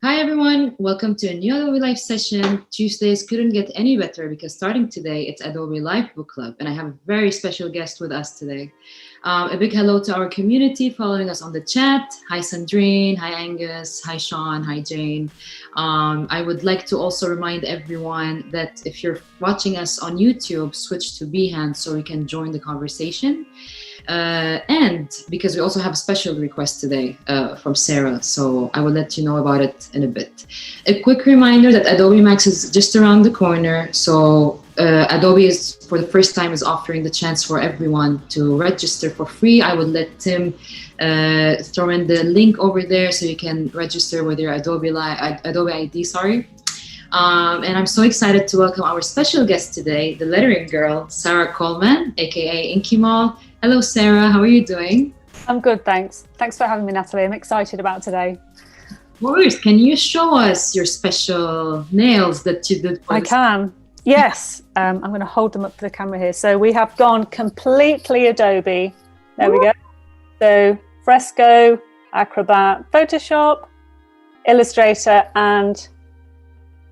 Hi everyone, welcome to a new Adobe Live session. Tuesdays couldn't get any better because starting today, it's Adobe Live Book Club, and I have a very special guest with us today. A big hello to our community following us on the chat. Hi Sandrine, hi Angus, hi Sean, hi Jane. I would like to also remind everyone that if you're watching us on YouTube, switch to Behance so we can join the conversation. And because we also have a special request today from Sarah, so I will let you know about it in a bit. A quick reminder that Adobe Max is just around the corner, so Adobe is, for the first time, is offering the chance for everyone to register for free. I will let Tim throw in the link over there so you can register with your Adobe ID, sorry. And I'm so excited to welcome our special guest today, the lettering girl, Sarah Coleman, aka Inky Mall. Hello, Sarah. How are you doing? I'm good, thanks. Thanks for having me, Natalie. I'm excited about today. Of course. Can you show us your special nails that you did? I can. Yes. I'm going to hold them up to the camera here. So we have gone completely Adobe. There we go. So Fresco, Acrobat, Photoshop, Illustrator, and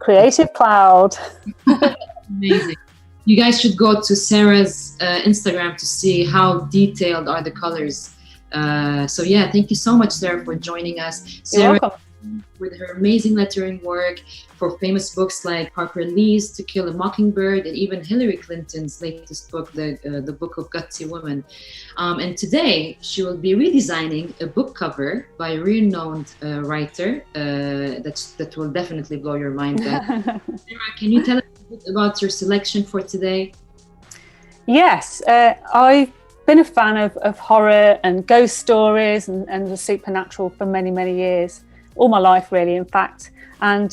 Creative Cloud. Amazing. You guys should go to Sarah's Instagram to see how detailed are the colors. So yeah, thank you so much, Sarah, for joining us. Sarah, You're welcome. With her amazing lettering work for famous books like Harper Lee's To Kill a Mockingbird, and even Hillary Clinton's latest book, the Book of Gutsy Women. And today she will be redesigning a book cover by a renowned writer that will definitely blow your mind. Sarah, can you tell us a bit about your selection for today? Yes, I've been a fan of horror and ghost stories and the supernatural for many, many years. All my life, really, in fact. And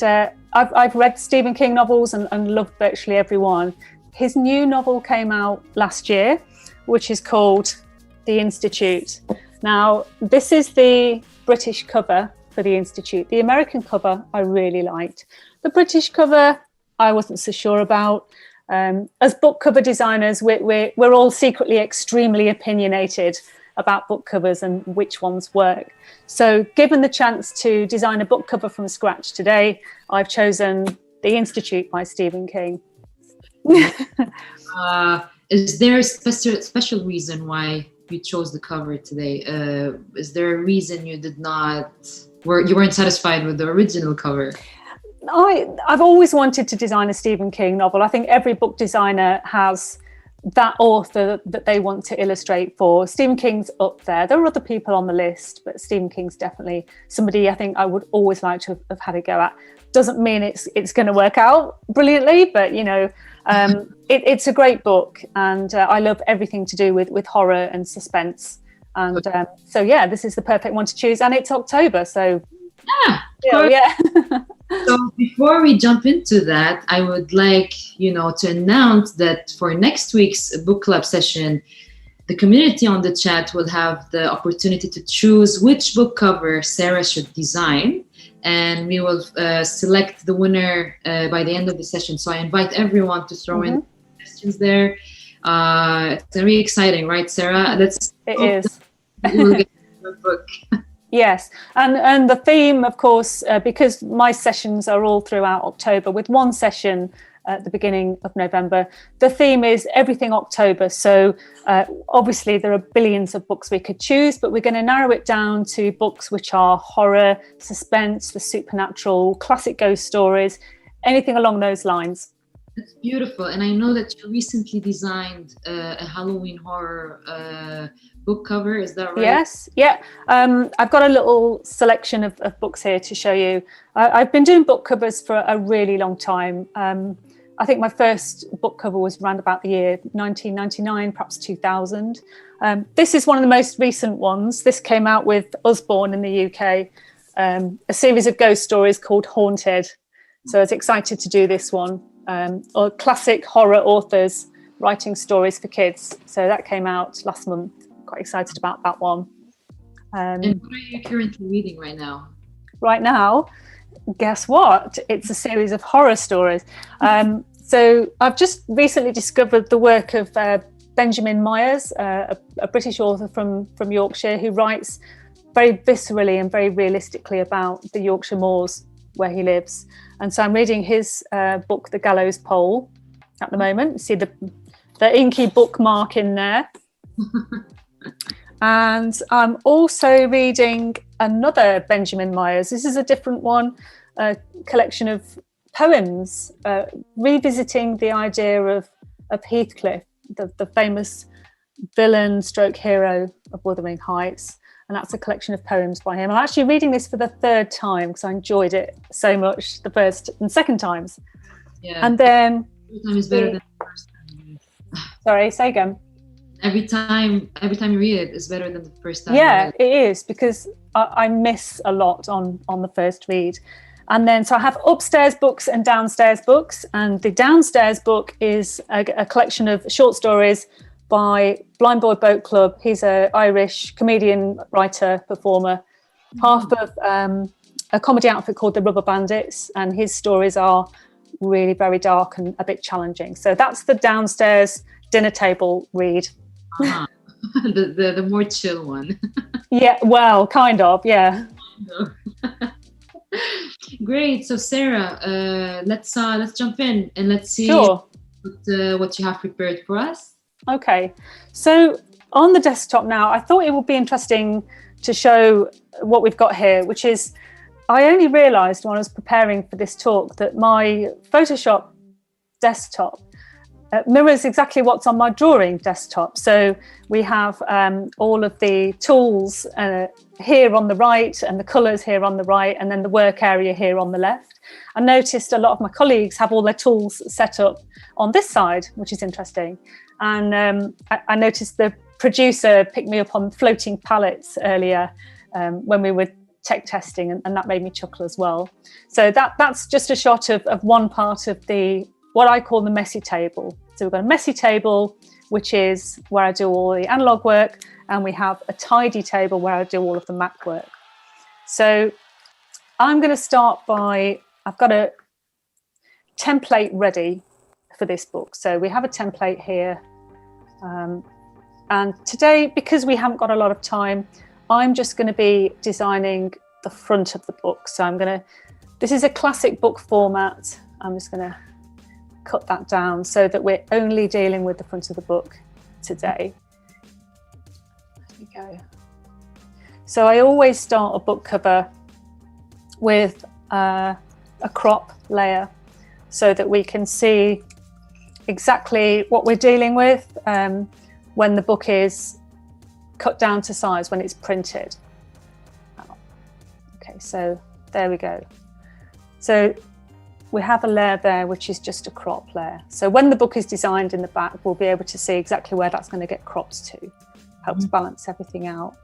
I've read Stephen King novels and loved virtually every one. His new novel came out last year, which is called The Institute. Now, this is the British cover for The Institute. The American cover I really liked. The British cover I wasn't so sure about. As book cover designers, we're all secretly extremely opinionated about book covers and which ones work. So given the chance to design a book cover from scratch today, I've chosen The Institute by Stephen King. Is there a special reason why you chose the cover today? Is there a reason you weren't satisfied with the original cover? I've always wanted to design a Stephen King novel. I think every book designer has that author that they want to illustrate for. Stephen King's up there. There are other people on the list, but Stephen King's definitely somebody I think I would always like to have had a go at. Doesn't mean it's going to work out brilliantly, but you know, it's a great book, and I love everything to do with horror and suspense. And so yeah, this is the perfect one to choose, and it's October, so Yeah, of course. Yeah. So before we jump into that, I would like, to announce that for next week's book club session, the community on the chat will have the opportunity to choose which book cover Sarah should design, and we will select the winner by the end of the session. So I invite everyone to throw in questions there. It's very exciting, right, Sarah? It is. We'll get a book. Yes, and the theme, of course, because my sessions are all throughout October, with one session at the beginning of November, the theme is everything October. So obviously there are billions of books we could choose, but we're going to narrow it down to books which are horror, suspense, the supernatural, classic ghost stories, anything along those lines. That's beautiful. And I know that you recently designed a Halloween horror book cover. Is that right? Yes. Yeah. I've got a little selection of books here to show you. I've been doing book covers for a really long time. I think my first book cover was around about the year 1999, perhaps 2000. This is one of the most recent ones. This came out with Usborne in the UK, a series of ghost stories called Haunted. So I was excited to do this one. Or classic horror authors writing stories for kids. So that came out last month. Quite excited about that one. And what are you currently reading right now? Right now, guess what? It's a series of horror stories. So I've just recently discovered the work of Benjamin Myers, a British author from Yorkshire, who writes very viscerally and very realistically about the Yorkshire moors where he lives. And so I'm reading his book, The Gallows Pole, at the moment. You see the inky bookmark in there. And I'm also reading another Benjamin Myers. This is a different one, a collection of poems, revisiting the idea of Heathcliff, the famous villain stroke hero of Wuthering Heights. And that's a collection of poems by him. I'm actually reading this for the third time because I enjoyed it so much the first and second times. Yeah. And then every time is better than the first time. Sorry, say again. Every time you read it is better than the first time. Yeah, it is, because I miss a lot on the first read. And then, so I have upstairs books and downstairs books. And the downstairs book is a collection of short stories by Blind Boy Boat Club. He's an Irish comedian, writer, performer, half of a comedy outfit called the Rubber Bandits. And his stories are really very dark and a bit challenging. So that's the downstairs dinner table read. Uh-huh. the more chill one. Yeah, well, kind of, yeah. Great. So Sarah, let's jump in and let's see what you have prepared for us. Okay, so on the desktop now, I thought it would be interesting to show what we've got here, which is, I only realised when I was preparing for this talk that my Photoshop desktop mirrors exactly what's on my drawing desktop. So we have all of the tools here on the right and the colours here on the right, and then the work area here on the left. I noticed a lot of my colleagues have all their tools set up on this side, which is interesting. And I noticed the producer picked me up on floating palettes earlier when we were tech testing, and that made me chuckle as well. So that's just a shot of one part of what I call the messy table. So we've got a messy table, which is where I do all the analog work, and we have a tidy table where I do all of the Mac work. So I'm going to start by, I've got a template ready for this book. So we have a template here. And today, because we haven't got a lot of time, I'm just going to be designing the front of the book. So this is a classic book format. I'm just going to cut that down so that we're only dealing with the front of the book today. There we go. So I always start a book cover with a crop layer so that we can see exactly what we're dealing with when the book is cut down to size, when it's printed. Okay, so there we go. So we have a layer there, which is just a crop layer. So when the book is designed in the back, we'll be able to see exactly where that's going to get cropped to. Helps balance everything out.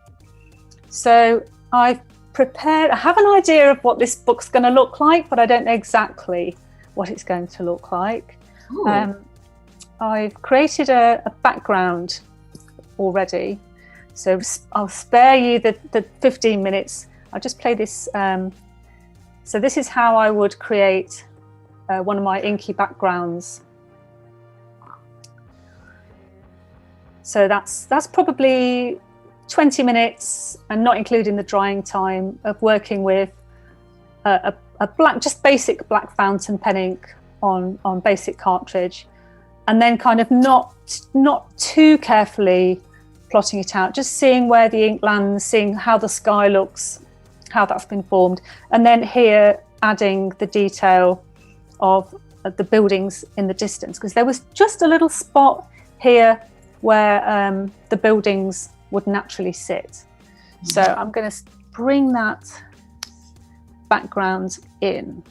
So I've prepared. I have an idea of what this book's going to look like, but I don't know exactly what it's going to look like. I've created a background already, so I'll spare you the 15 minutes. I'll just play this. So this is how I would create one of my inky backgrounds. So that's probably 20 minutes, and not including the drying time, of working with a black, just basic black fountain pen ink on basic cartridge, and then kind of not too carefully plotting it out, just seeing where the ink lands, seeing how the sky looks, how that's been formed, and then here adding the detail of the buildings in the distance, because there was just a little spot here where the buildings would naturally sit. So I'm going to bring that background in.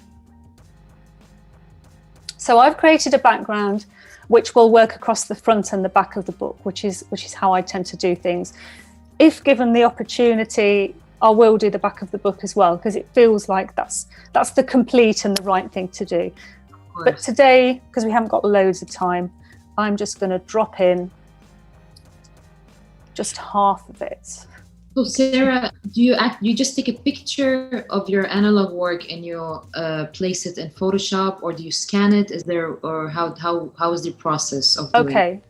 So I've created a background which will work across the front and the back of the book, which is how I tend to do things. If given the opportunity, I will do the back of the book as well, because it feels like that's the complete and the right thing to do. But today, because we haven't got loads of time, I'm just going to drop in just half of it. So Sarah, do you just take a picture of your analog work and you place it in Photoshop, or do you scan it? Is there, or how is the process of doing Okay,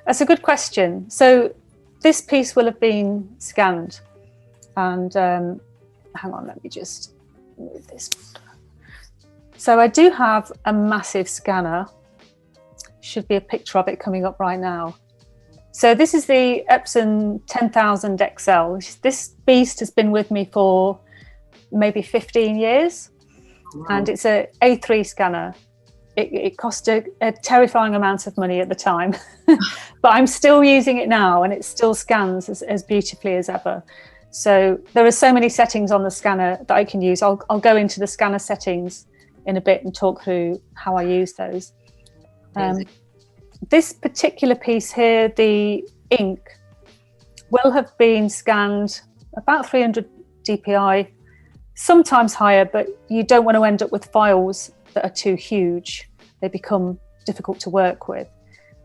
that's a good question. So this piece will have been scanned, and hang on, let me just move this. So I do have a massive scanner. Should be a picture of it coming up right now. So this is the Epson 10,000 XL. This beast has been with me for maybe 15 years. Wow. And it's a A3 scanner. It cost a terrifying amount of money at the time, but I'm still using it now, and it still scans as beautifully as ever. So there are so many settings on the scanner that I can use. I'll go into the scanner settings in a bit and talk through how I use those. This particular piece here, the ink, will have been scanned about 300 dpi, sometimes higher, but you don't want to end up with files that are too huge. They become difficult to work with.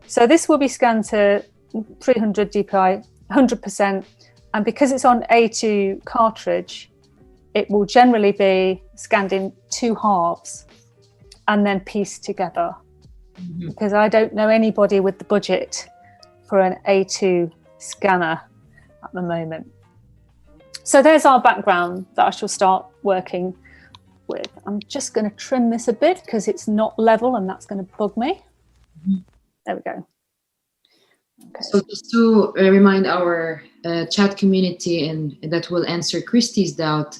So this will be scanned to 300 dpi, 100%, and because it's on A2 cartridge, it will generally be scanned in 2 halves and then pieced together. Because I don't know anybody with the budget for an A2 scanner at the moment. So there's our background that I shall start working with. I'm just going to trim this a bit because it's not level, and that's going to bug me. There we go. Okay. So just to remind our chat community, and that will answer Christy's doubt,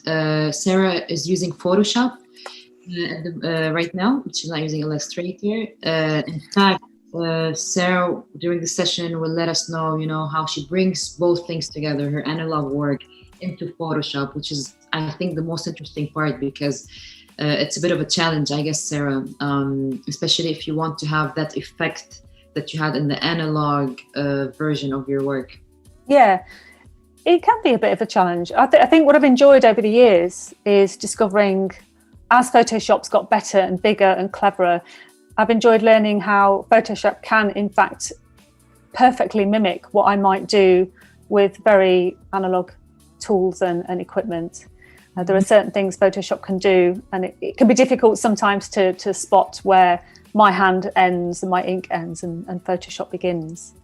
Sarah is using Photoshop right now. She's not using Illustrator. In fact, Sarah during the session will let us know, how she brings both things together, her analog work into Photoshop, which is, I think, the most interesting part, because it's a bit of a challenge, I guess, Sarah, especially if you want to have that effect that you had in the analog version of your work. Yeah, it can be a bit of a challenge. I think what I've enjoyed over the years is discovering, as Photoshop's got better and bigger and cleverer, I've enjoyed learning how Photoshop can, in fact, perfectly mimic what I might do with very analog tools and equipment. There are certain things Photoshop can do, and it can be difficult sometimes to spot where my hand ends and my ink ends and Photoshop begins.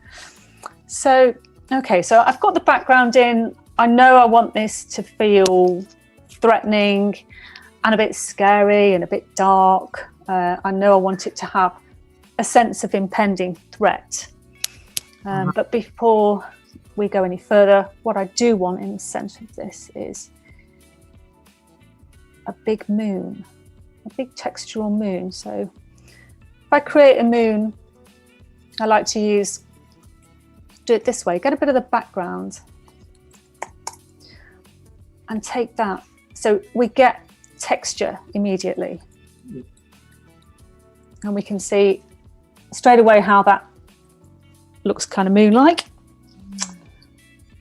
So, okay, so I've got the background in. I know I want this to feel threatening and a bit scary and a bit dark. I know I want it to have a sense of impending threat. But before we go any further, what I do want in the centre of this is a big moon, a big textural moon. So if I create a moon, I like to do it this way, get a bit of the background and take that. So we get texture immediately. And we can see straight away how that looks kind of moon-like.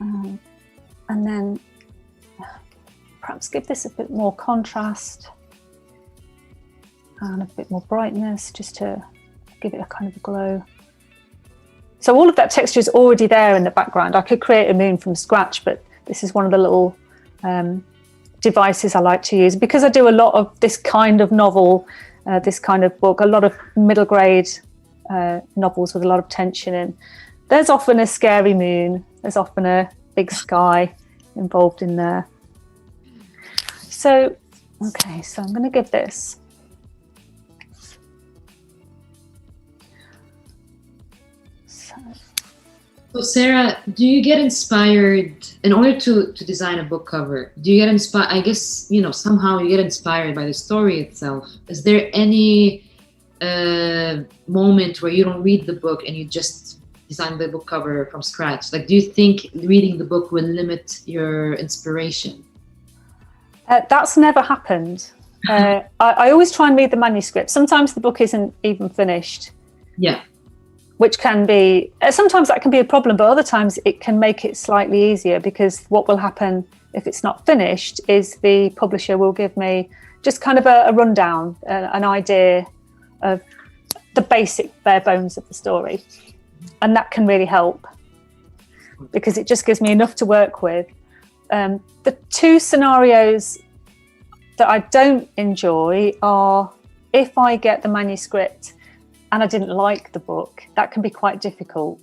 And then perhaps Let's give this a bit more contrast and a bit more brightness just to give it a kind of a glow. So all of that texture is already there in the background. I could create a moon from scratch, but this is one of the little devices I like to use because I do a lot of this kind of novel, this kind of book, a lot of middle grade novels with a lot of tension in. There's often a scary moon, there's often a big sky involved in there. So, okay, so I'm going to give this. So Sarah, do you get inspired in order to design a book cover? Do you get inspired? I guess, somehow you get inspired by the story itself. Is there any moment where you don't read the book and you just design the book cover from scratch? Like, do you think reading the book will limit your inspiration? That's never happened. I always try and read the manuscript. Sometimes the book isn't even finished. Yeah. Which can be, sometimes that can be a problem, but other times it can make it slightly easier, because what will happen if it's not finished is the publisher will give me just kind of a rundown, an idea of the basic bare bones of the story. And that can really help because it just gives me enough to work with. The two scenarios that I don't enjoy are if I get the manuscript and I didn't like the book. That can be quite difficult.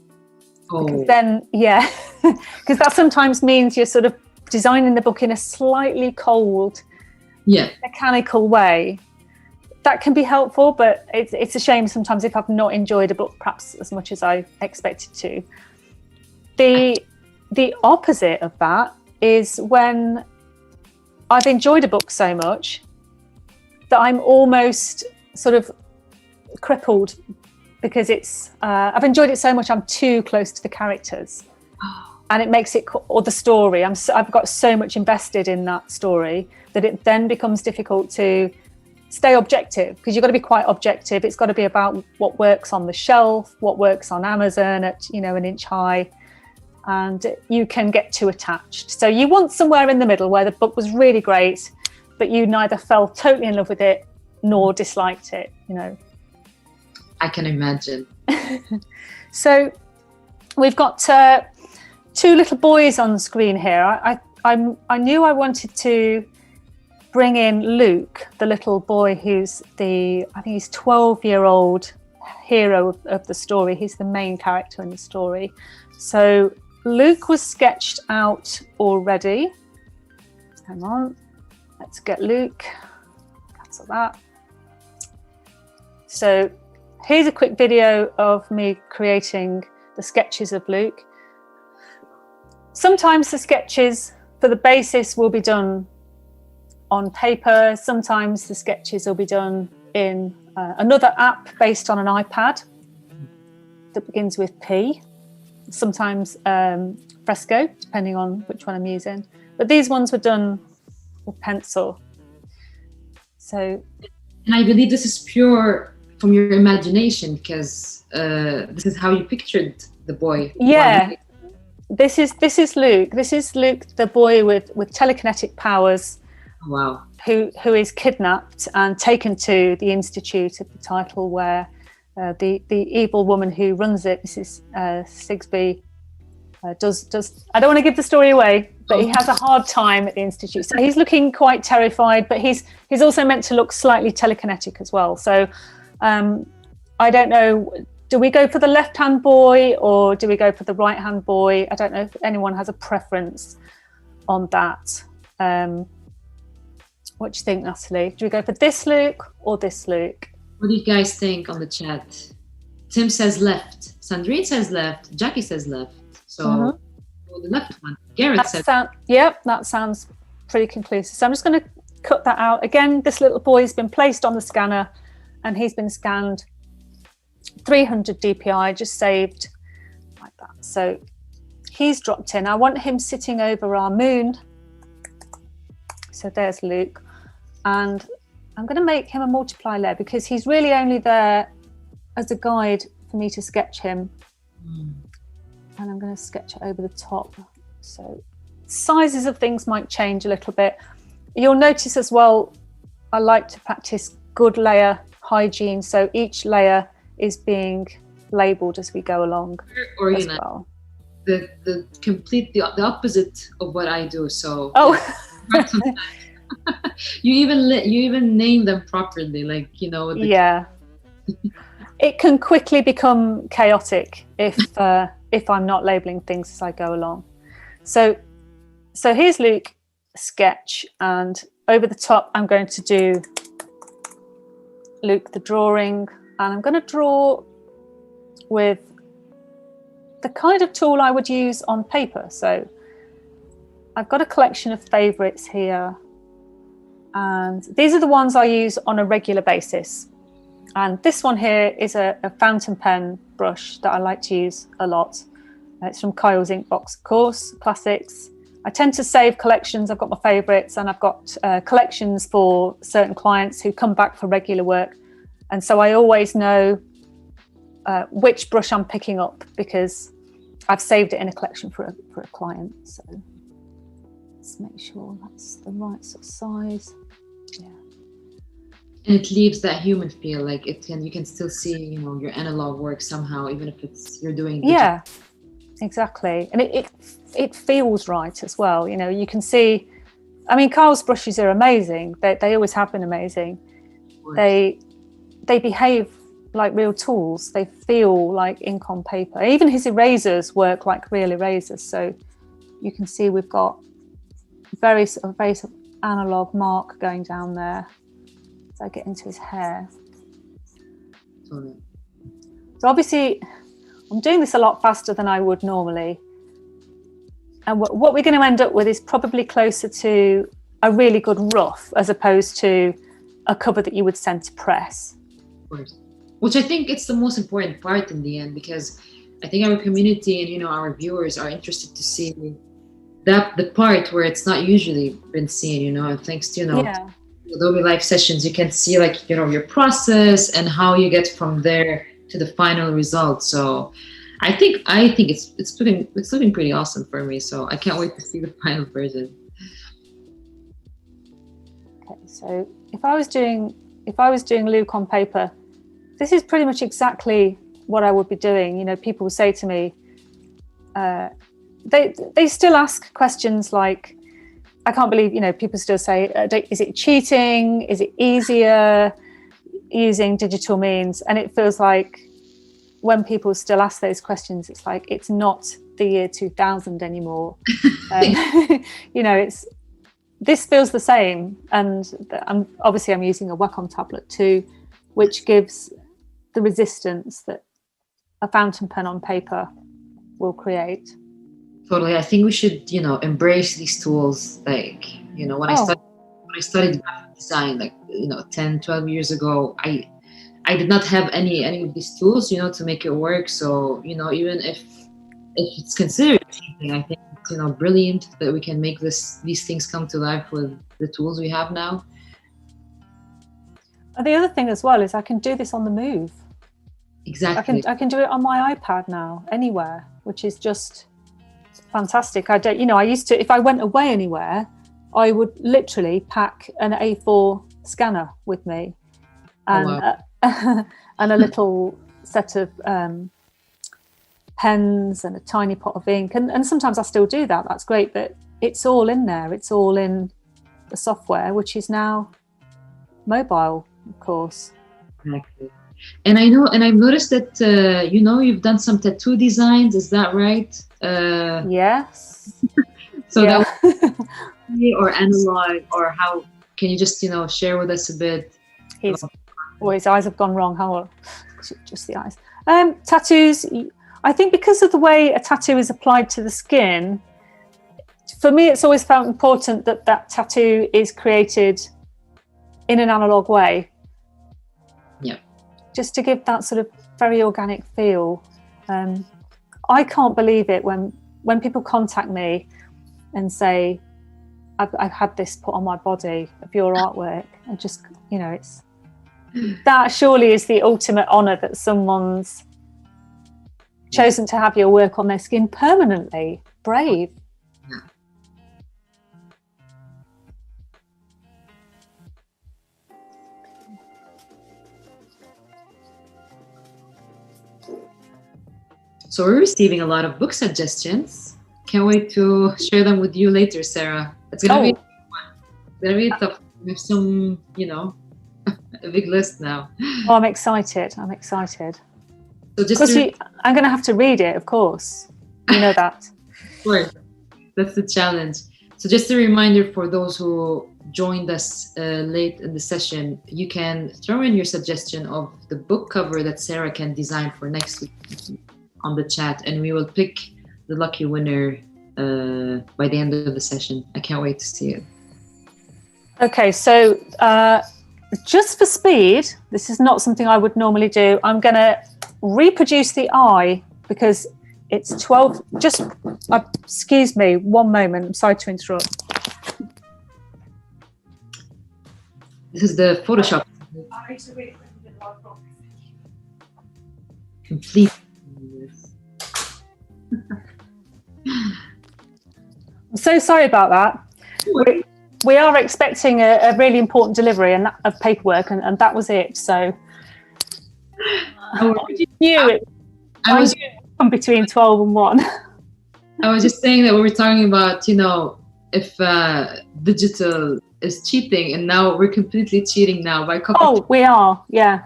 Oh. Because then, because that sometimes means you're sort of designing the book in a slightly cold, mechanical way. That can be helpful, but it's a shame sometimes if I've not enjoyed a book perhaps as much as I expected to. The opposite of that is when I've enjoyed a book so much that I'm almost sort of crippled because I've enjoyed it so much I'm too close to the characters, and it makes it, or the story, I've got so much invested in that story that it then becomes difficult to stay objective, because you've got to be quite objective. It's got to be about what works on the shelf, what works on Amazon at an inch high, and you can get too attached. So you want somewhere in the middle where the book was really great but you neither fell totally in love with it nor disliked it. I can imagine. So we've got two little boys on the screen here. I knew I wanted to bring in Luke, the little boy who's I think he's 12-year-old hero of the story. He's the main character in the story. So Luke was sketched out already. Hang on, let's get Luke. Cancel that. So here's a quick video of me creating the sketches of Luke. Sometimes the sketches for the basis will be done on paper. Sometimes the sketches will be done in another app based on an iPad that begins with P. Sometimes Fresco, depending on which one I'm using. But these ones were done with pencil. So, and I believe this is pure from your imagination, because this is how you pictured the boy. Yeah. This is Luke. This is Luke, the boy with telekinetic powers. Wow. Who is kidnapped and taken to the Institute of the title, where the evil woman who runs it, Mrs. Sigsby, does. I don't want to give the story away, but he has a hard time at the Institute. So he's looking quite terrified, but he's also meant to look slightly telekinetic as well. So I don't know. Do we go for the left-hand boy or do we go for the right-hand boy? I don't know if anyone has a preference on that. What do you think, Natalie? Do we go for this Luke or this Luke? What do you guys think on the chat? Tim says left. Sandrine says left. Jackie says left. So the left one. Garrett says. That sounds pretty conclusive. So I'm just going to cut that out. Again, this little boy has been placed on the scanner and he's been scanned 300 DPI, just saved like that. So he's dropped in. I want him sitting over our moon. So there's Luke. And I'm going to make him a multiply layer because he's really only there as a guide for me to sketch him. And I'm going to sketch it over the top. So sizes of things might change a little bit. you'll notice as well, I like to practice good layer hygiene. So each layer is being labeled as we go along as well. The complete the opposite of what I do. So you even name them properly, like yeah. It can quickly become chaotic if I'm not labeling things as I go along. So here's Luke sketch, and over the top I'm going to do Luke the drawing, and I'm going to draw with the kind of tool I would use on paper. So I've got a collection of favourites here, and these are the ones I use on a regular basis. And this one here is a fountain pen brush that I like to use a lot. It's from Kyle's Inkbox, of course, classics. I tend to save collections. I've got my favourites, and I've got collections for certain clients who come back for regular work. And so I always know which brush I'm picking up because I've saved it in a collection for a client. So let's make sure that's the right sort of size. Yeah. And it leaves that human feel, like you can still see, your analog work somehow, even if you're doing digital. Yeah, exactly. And it feels right as well. You can see, I mean, Carl's brushes are amazing. They always have been amazing. They behave like real tools. They feel like ink on paper. Even his erasers work like real erasers. So you can see we've got very sort of analog mark going down there. I get into his hair. Sorry. So obviously I'm doing this a lot faster than I would normally, and what we're going to end up with is probably closer to a really good rough as opposed to a cover that you would send to press. Of course. Which I think it's the most important part in the end, because I think our community and our viewers are interested to see the part where it's not usually been seen, and thanks to Adobe Live sessions, you can see your process and how you get from there to the final result. So I think it's looking pretty awesome for me. So I can't wait to see the final version. Okay, so if I was doing Luke on paper, this is pretty much exactly what I would be doing. People will say to me, they still ask questions like, I can't believe, people still say, is it cheating? Is it easier using digital means? And it feels like when people still ask those questions, it's like, it's not the year 2000 anymore. This feels the same. And I'm using a Wacom tablet too, which gives the resistance that a fountain pen on paper will create. Totally. I think we should, embrace these tools. Like, when I studied graphic design, like, 10, 12 years ago, I did not have any of these tools, to make it work. So, even if it's considered cheating, I think it's, brilliant that we can make these things come to life with the tools we have now. And the other thing as well is I can do this on the move. Exactly. I can do it on my iPad now, anywhere, which is just fantastic. I used to, if I went away anywhere, I would literally pack an A4 scanner with me and and a little set of pens and a tiny pot of ink, and sometimes I still do that. That's great, but it's all in there. It's all in the software, which is now mobile, of course. Exactly. And I've noticed that you've done some tattoo designs. Is that right? Yes. So that or analog, or how can you just share with us a bit? His eyes have gone wrong. How just the eyes. Tattoos. I think because of the way a tattoo is applied to the skin, for me, it's always felt important that tattoo is created in an analog way. Yeah. Just to give that sort of very organic feel. I can't believe it when people contact me and say, I've had this put on my body of your artwork, and just, it's that surely is the ultimate honour that someone's chosen to have your work on their skin permanently. Brave. So we're receiving a lot of book suggestions. Can't wait to share them with you later, Sarah. It's gonna be a tough. We have some, a big list now. Oh, I'm excited. I'm excited. So I'm going to have to read it, of course. You know that. Of course, that's the challenge. So just a reminder for those who joined us late in the session, you can throw in your suggestion of the book cover that Sarah can design for next week on the chat, and we will pick the lucky winner by the end of the session. I can't wait to see it. Okay, so just for speed, this is not something I would normally do. I'm going to reproduce the eye because it's 12. Just excuse me, one moment. I'm sorry to interrupt. This is the Photoshop. Complete. I'm so sorry about that. We are expecting a really important delivery of paperwork, and that was it. So I knew it. I knew it from between 12 and 1. I was just saying that we were talking about, if digital is cheating, and now we're completely cheating now by copying. Oh, we are. Yeah.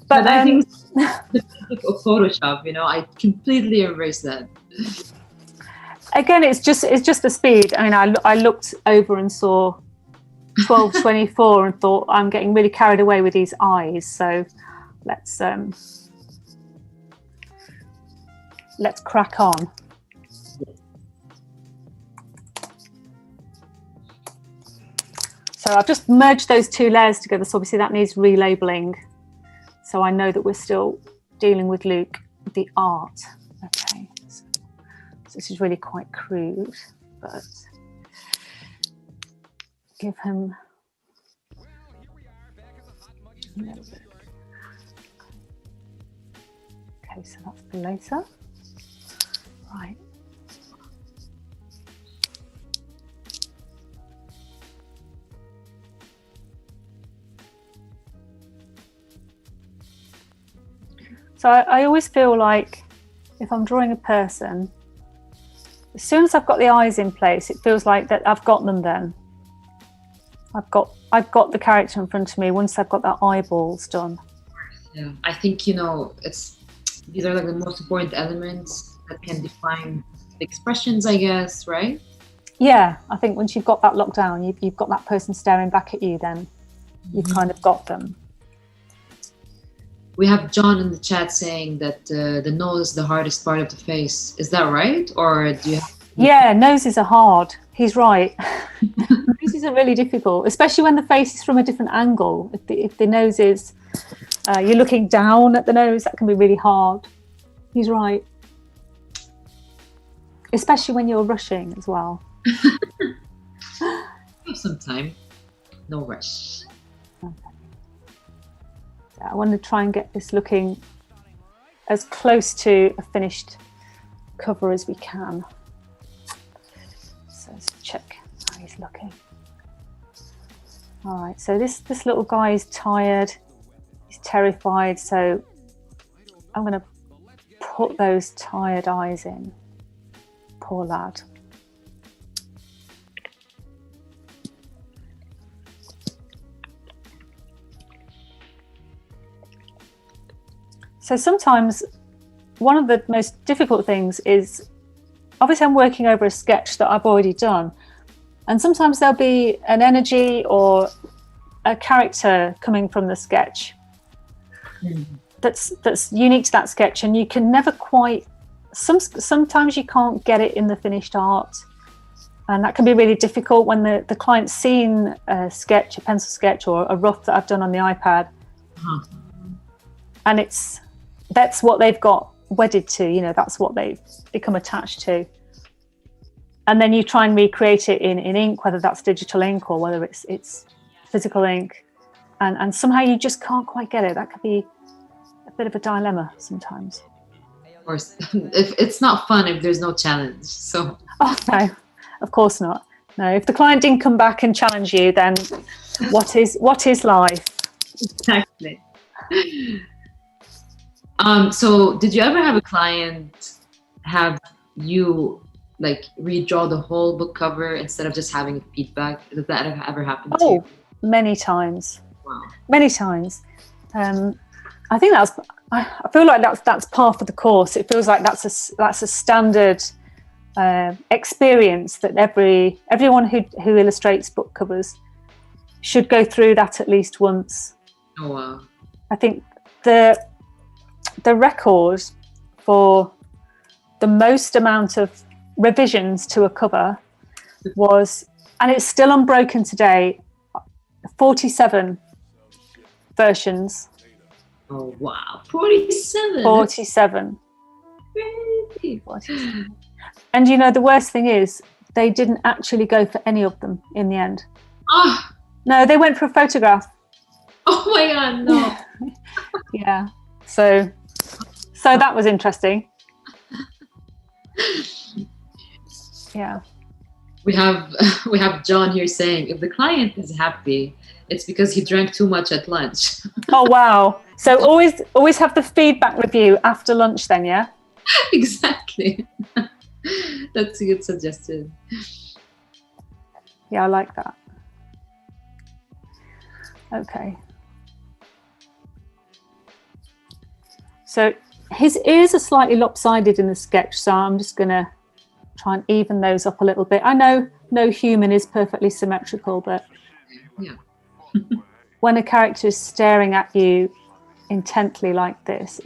But I think the basic of Photoshop, I completely embrace that. Again, it's just the speed. I mean, I looked over and saw 12:24 and thought I'm getting really carried away with these eyes. So let's crack on. So I've just merged those two layers together. So obviously that needs relabeling. So I know that we're still dealing with Luke, the art. Okay. So this is really quite crude, but give him a little bit. Okay, so that's the laser. Right. So I always feel like if I'm drawing a person, as soon as I've got the eyes in place, it feels like that I've got them then. I've got the character in front of me once I've got that eyeballs done. Yeah, I think, these are like the most important elements that can define the expressions, I guess, right? Yeah, I think once you've got that locked down, you've got that person staring back at you, then you've kind of got them. We have John in the chat saying that the nose is the hardest part of the face. Is that right? Or do you have... Yeah, noses are hard. He's right. Noses are really difficult, especially when the face is from a different angle. If the nose is, you're looking down at the nose, that can be really hard. He's right. Especially when you're rushing as well. Have some time. No rush. Okay. I want to try and get this looking as close to a finished cover as we can. So let's check how he's looking. All right, so this little guy is tired. He's terrified, so I'm going to put those tired eyes in. Poor lad. So sometimes one of the most difficult things is, obviously I'm working over a sketch that I've already done, and sometimes there'll be an energy or a character coming from the sketch that's unique to that sketch, and you can never quite, sometimes you can't get it in the finished art, and that can be really difficult when the client's seen a sketch, a pencil sketch or a rough that I've done on the iPad, and that's what they've got wedded to, that's what they've become attached to. And then you try and recreate it in ink, whether that's digital ink or whether it's physical ink. And somehow you just can't quite get it. That could be a bit of a dilemma sometimes. Of course, if it's not fun if there's no challenge. So. Oh, no, of course not. No, if the client didn't come back and challenge you, then what is life? Exactly. So did you ever have a client have you like redraw the whole book cover instead of just having feedback? Did that ever happen to you? Oh, many times. Wow. Many times. I think I feel like that's part of the course. It feels like that's a standard experience that everyone who illustrates book covers should go through that at least once. Oh wow. I think the record for the most amount of revisions to a cover was, and it's still unbroken today, 47 versions. Oh wow. 47. 47. Crazy. 47. And you know, the worst thing is they didn't actually go for any of them in the end. Ah. No, they went for a photograph. Oh my god, no. Yeah. So that was interesting. Yeah. We have John here saying if the client is happy, it's because he drank too much at lunch. Oh wow. So always have the feedback review after lunch then, yeah? Exactly. That's a good suggestion. Yeah, I like that. Okay. So his ears are slightly lopsided in the sketch, so I'm just going to try and even those up a little bit. I know no human is perfectly symmetrical, but yeah. when a character is staring at you intently like this,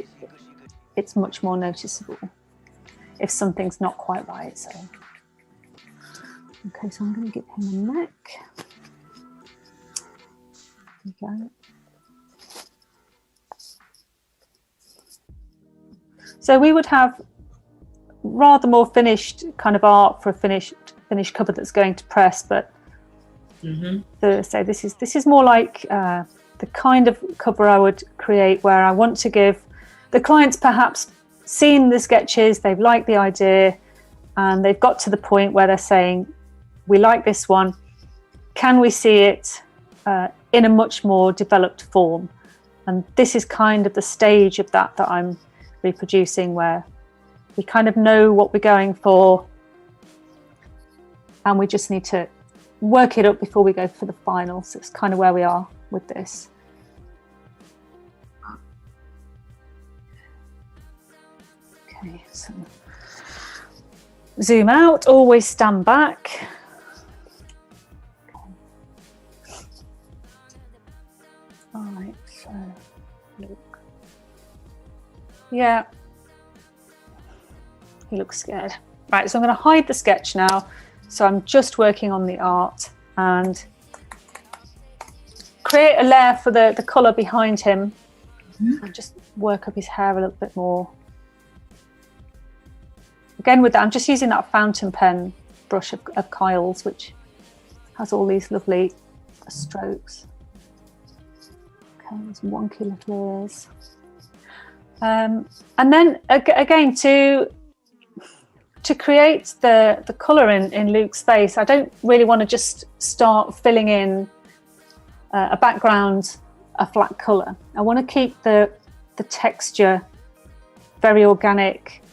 it's much more noticeable if something's not quite right. So, okay, so I'm going to give him a neck. Okay. So we would have rather more finished kind of art for a finished cover that's going to press, but so this is more like the kind of cover I would create where I want to give the clients perhaps seen the sketches, they've liked the idea, and they've got to the point where they're saying, we like this one, can we see it in a much more developed form? And this is kind of the stage of that I'm reproducing, where we kind of know what we're going for and we just need to work it up before we go for the final. So it's kind of where we are with this. Okay, so zoom out, always stand back. All right, so look. Yeah, he looks scared. Right, so I'm going to hide the sketch now. So I'm just working on the art and create a layer for the colour behind him. And just work up his hair a little bit more. Again with that, I'm just using that fountain pen brush of Kyle's, which has all these lovely strokes. Okay, there's wonky little ears. And then again, to create the colour in Luke's face, I don't really want to just start filling in a background, a flat colour. I want to keep the texture very organic,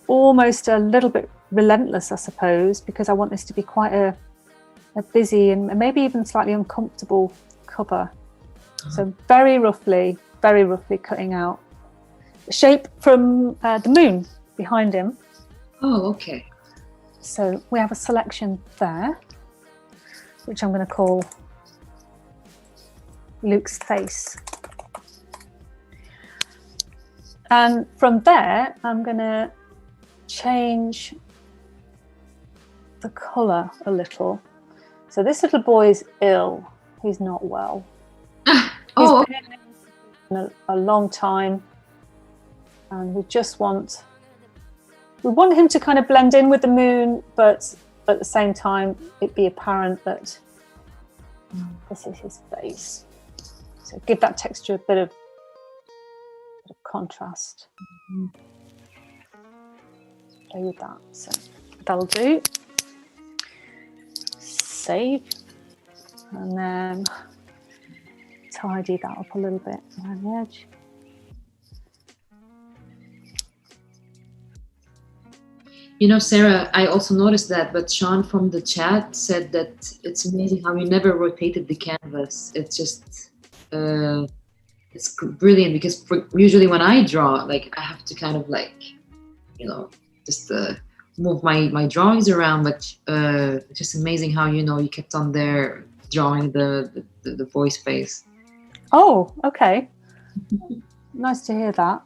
almost a little bit relentless, I suppose, because I want this to be quite a busy and maybe even slightly uncomfortable cover. So very roughly cutting out the shape from the moon behind him. Oh, okay. So we have a selection there, which I'm going to call Luke's face. And from there, I'm going to change the colour a little. So this little boy is ill. He's not well. He's been in a long time, and we want him to kind of blend in with the moon, but at the same time it be apparent that this is his face. So give that texture a bit of contrast. Play with that. So that'll do. Save, and then tidy that up a little bit around the edge. You know, Sarah, I also noticed that, but Sean from the chat said that it's amazing how you never rotated the canvas. It's just, it's brilliant because usually when I draw, like I have to kind of like, you know, just move my drawings around, but it's just amazing how, you know, you kept on there drawing the voice face. Oh, okay. Nice to hear that.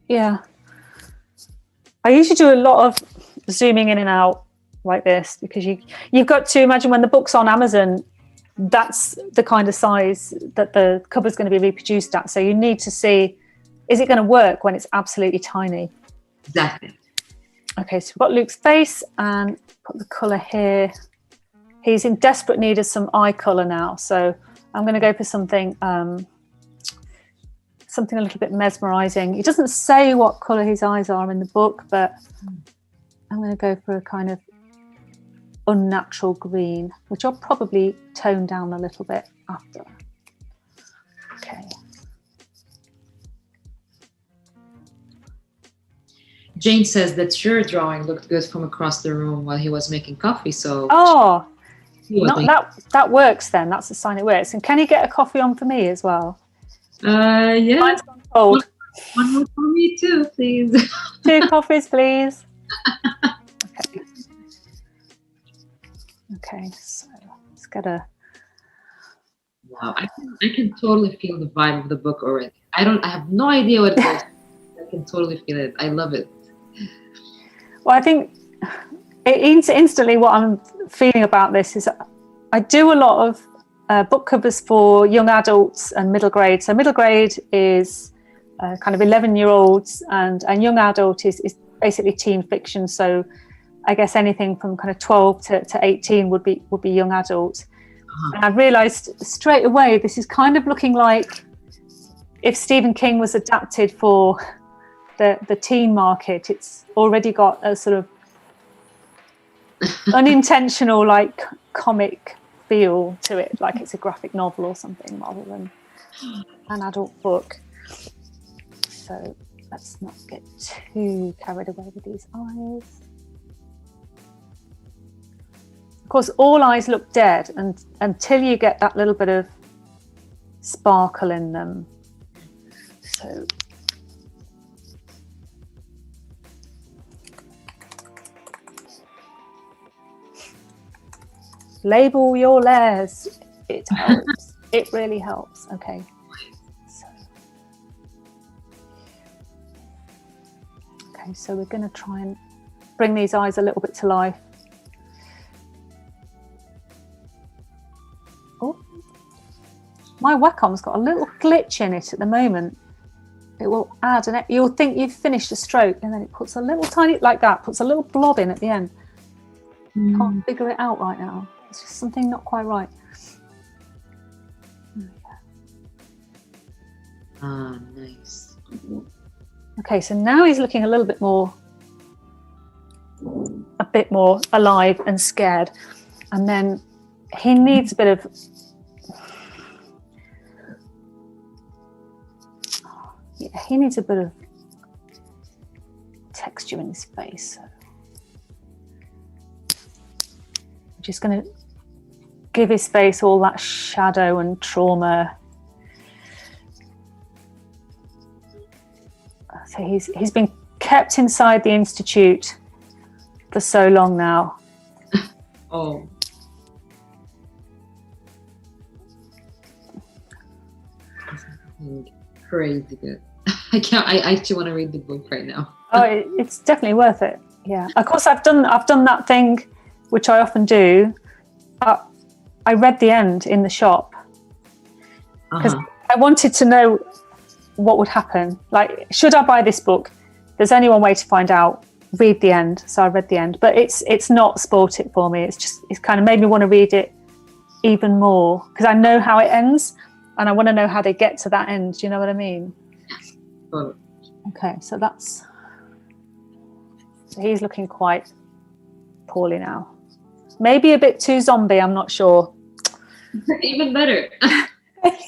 Yeah. I usually do a lot of zooming in and out like this because you've got to imagine when the book's on Amazon, that's the kind of size that the cover's going to be reproduced at. So you need to see, is it going to work when it's absolutely tiny? Exactly. Okay, so we've got Luke's face and put the colour here. He's in desperate need of some eye colour now. So I'm going to go for something something a little bit mesmerising. He doesn't say what colour his eyes are in the book, but I'm going to go for a kind of unnatural green, which I'll probably tone down a little bit after. Okay. Jane says that your drawing looked good from across the room while he was making coffee. So that works then. That's a sign it works. And can you get a coffee on for me as well? Yeah. Mine's gone cold. One more for me too, please. 2 coffees, please. Okay. Okay, so let's get a. Wow, I can totally feel the vibe of the book already. I have no idea what it is. I can totally feel it. I love it. Well, I think instantly what I'm feeling about this is I do a lot of book covers for young adults and middle grade. So middle grade is kind of 11-year-olds and young adult is basically teen fiction. So I guess anything from kind of 12 to 18 would be young adult. And I realised straight away this is kind of looking like if Stephen King was adapted for the teen market. It's already got a sort of unintentional like comic feel to it, like it's a graphic novel or something rather than an adult book. So let's not get too carried away with these eyes. Of course, all eyes look dead until you get that little bit of sparkle in them. So label your layers. It helps. It really helps. Okay. So we're going to try and bring these eyes a little bit to life. Oh, my Wacom's got a little glitch in it at the moment. It will add you'll think you've finished a stroke and then it puts a little tiny, like that, puts a little blob in at the end. Can't figure it out right now. It's just something not quite right. Ah, nice. Okay, so now he's looking a bit more alive and scared. And then he needs a bit of, he needs a bit of texture in his face. So I'm just going to give his face all that shadow and trauma. So he's been kept inside the institute for so long now. Oh. Crazy good. I actually want to read the book right now. Oh, it's definitely worth it. Yeah. Of course, I've done that thing, which I often do. I read the end in the shop because I wanted to know what would happen. Like, should I buy this book? There's only one way to find out. Read the end. So I read the end, but it's not spoilt it for me. It's kind of made me want to read it even more because I know how it ends and I want to know how they get to that end. Do you know what I mean? Okay, so he's looking quite poorly now. Maybe a bit too zombie, I'm not sure. Even better.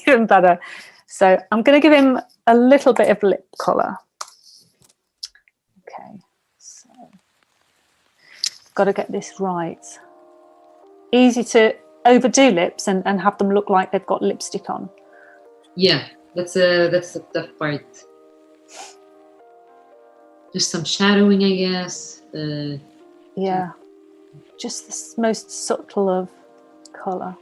Even better. So I'm going to give him a little bit of lip colour. Okay, so got to get this right. Easy to overdo lips and have them look like they've got lipstick on. Yeah, that's the tough part. Just some shadowing, I guess. Yeah, just the most subtle of colour.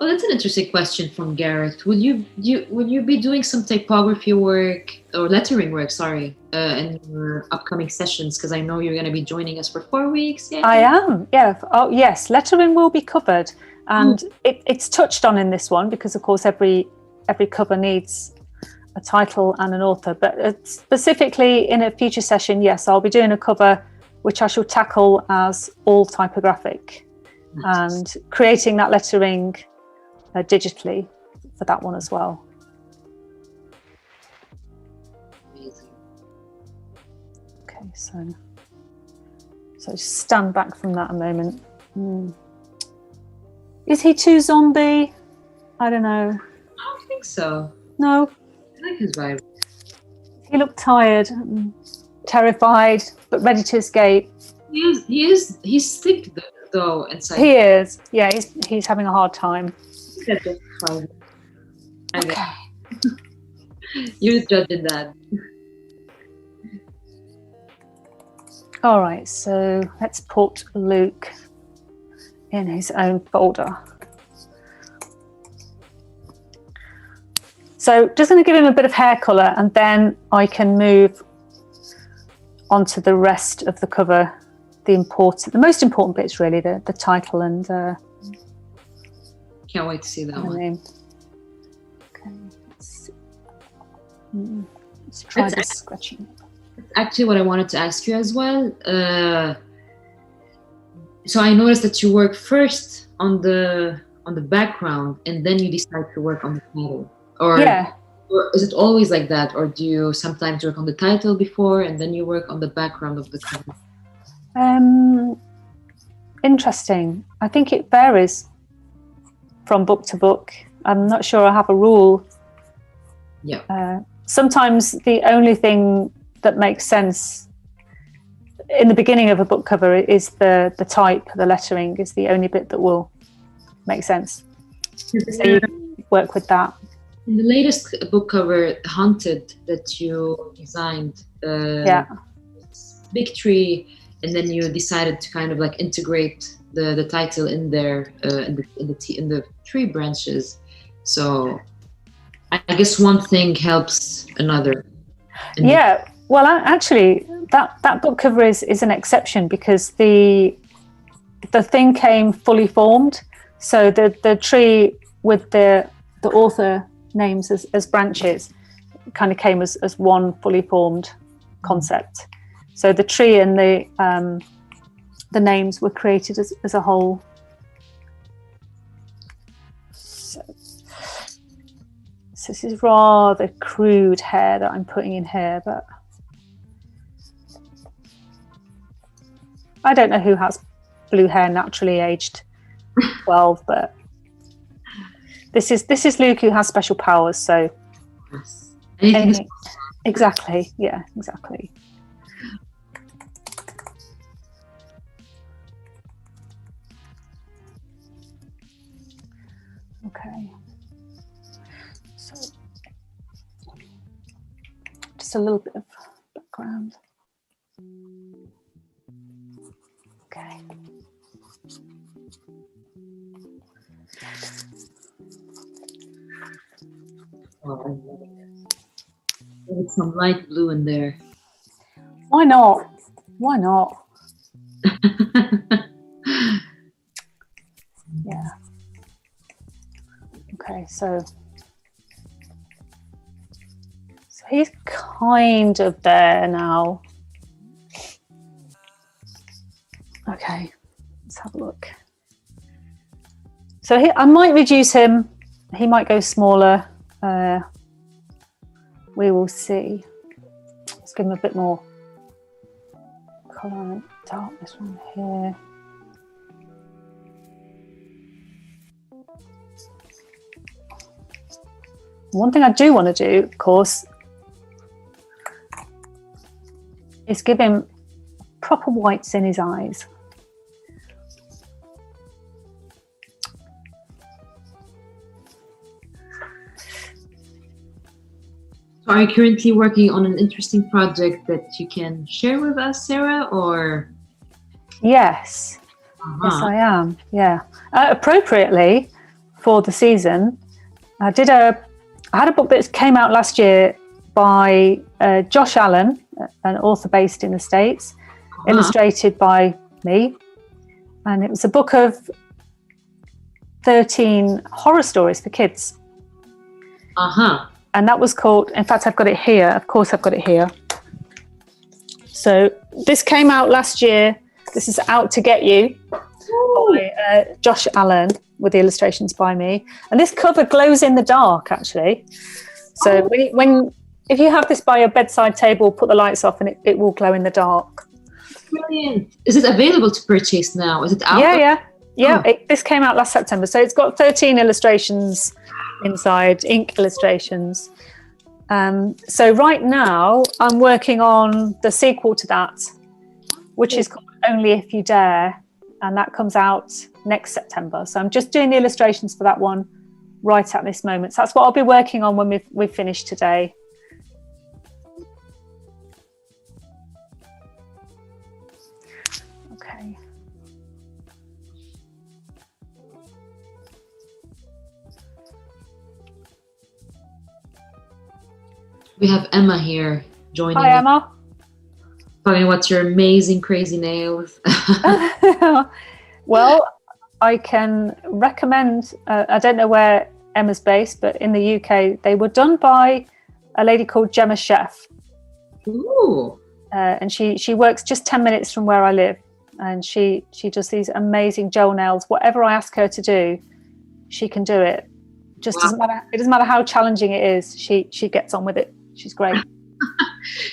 Oh, that's an interesting question from Gareth. Would you be doing some typography work or lettering work? Sorry, in your upcoming sessions, because I know you're going to be joining us for 4 weeks. Yeah, I am. Yeah. Oh, yes. Lettering will be covered, and it's touched on in this one because, of course, every cover needs a title and an author. But specifically in a future session, yes, I'll be doing a cover which I shall tackle as all typographic, and creating that lettering digitally for that one as well. Amazing. Okay, so just stand back from that a moment. Is he too zombie? I don't know. I don't think so. No. I like his vibe. He looked tired, terrified, but ready to escape. He's sick though inside. He is. Yeah, he's having a hard time. That's fine. Okay. You're judging that. All right, so let's put Luke in his own folder. So just going to give him a bit of hair colour, and then I can move onto the rest of the cover. The most important bits, really, the title and can't wait to see that one. Name. Okay, let's try this sketching. That's actually what I wanted to ask you as well. So I noticed that you work first on the background, and then you decide to work on the title. Or is it always like that, or do you sometimes work on the title before and then you work on the background of the cover? Interesting. I think it varies from book to book. I'm not sure I have a rule. Yeah. Sometimes the only thing that makes sense in the beginning of a book cover is the type, the lettering is the only bit that will make sense. So you work with that. In the latest book cover, Haunted, that you designed, big tree, and then you decided to kind of like integrate the title in there in the tree branches. So I guess one thing helps another. Yeah, well, actually, that book cover is an exception because the thing came fully formed. So the tree with the author names as branches kind of came as one fully formed concept. So the tree and the names were created as a whole. So this is rather crude hair that I'm putting in here, but I don't know who has blue hair naturally aged 12, but this is Luke, who has special powers, so anything. Exactly, yeah, exactly. Okay, so just a little bit of background. Okay. Oh, with some light blue in there. Why not? Why not? Yeah. Okay, so he's kind of there now. Okay, let's have a look. So I might reduce him. He might go smaller. We will see. Let's give him a bit more colour and darkness around here. One thing I do want to do, of course, is give him proper whites in his eyes. Are you currently working on an interesting project that you can share with us, Sarah, or? Yes. Yes, I am. Yeah. Appropriately for the season, I had a book that came out last year by Josh Allen, an author based in the States, illustrated by me. And it was a book of 13 horror stories for kids. And that was called, in fact, I've got it here. Of course, I've got it here. So this came out last year. This is Out to Get You by Josh Allen, with the illustrations by me. And this cover glows in the dark, actually. So if you have this by your bedside table, put the lights off and it will glow in the dark. Brilliant. Is it available to purchase now? Is it out? Yeah. This came out last September. So it's got 13 illustrations inside, ink illustrations. So right now I'm working on the sequel to that, which is called Only If You Dare, and that comes out next September. So I'm just doing the illustrations for that one right at this moment. So that's what I'll be working on when we've finished today. Okay. We have Emma here joining. Hi, Emma. Tell me what's your amazing, crazy nails. Well, I can recommend, I don't know where Emma's based, but in the UK, they were done by a lady called Gemma Chef. Ooh. And she works just 10 minutes from where I live. And she does these amazing gel nails. Whatever I ask her to do, she can do it. Just doesn't matter. It doesn't matter how challenging it is. She gets on with it. She's great.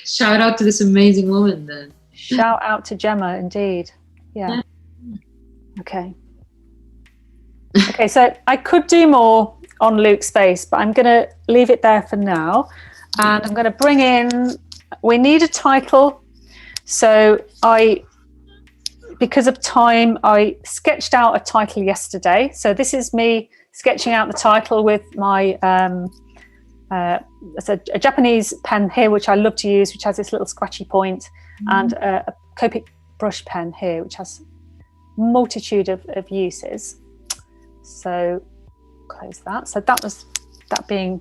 Shout out to this amazing woman then. Shout out to Gemma, indeed. Yeah. Okay. Okay, so I could do more on Luke's face, but I'm going to leave it there for now. And I'm going to bring in, we need a title. So because of time, I sketched out a title yesterday. So this is me sketching out the title with my, it's a Japanese pen here, which I love to use, which has this little scratchy point, and a Copic brush pen here, which has multitude of uses. So close that. So that was that being